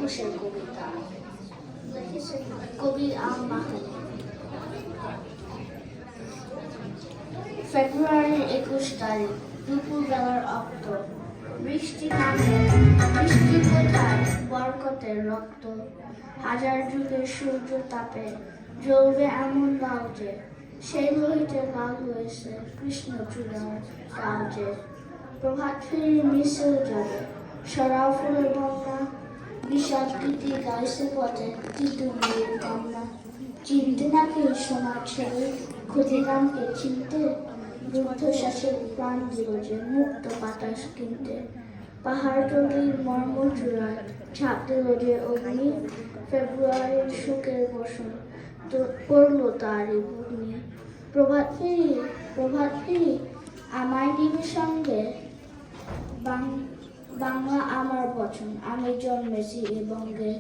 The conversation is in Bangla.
দিবসের কবিতা লিখেছেন কবি আম মাহাদি। ফেব্রুয়ারির 21 তারিখ, দুপুর বেলার অক্ত, বৃষ্টি নামে, বৃষ্টি কোথায় বরকতের রক্ত, হাজার যুগের সূর্য তাপে জ্বলবে এমন লাল যে, সেই লোহিতে লাল হয়েছে কৃষ্ণ চূড়ার ডাল যে। প্রভাত ফেরির মিছিল যাবে, সরাও ফুলের বন্যা, বিষাদ গীতি গাইছে পথে তিতুমিরের কান্না। চিনতে নাকি সোনার ছেলে, ক্ষুদিরামকে চিনতে, রুদ্ধশ্বাসের প্রাণ দিল যে মুক্ত বাতাস কিনতে। পাহাড়তলির মর্ম চূড়ায় ঝাঁপ দিল যে অগ্নি, ফেব্রুয়ারির সুখের বসন তো পড়ল তারই ভগ্নি। প্রভাত ফেরি, প্রভাত ফেরি, আমায় দিবি সঙ্গে, বাংলা আমার বচন, আমি জন্মেছি এ বঙ্গে।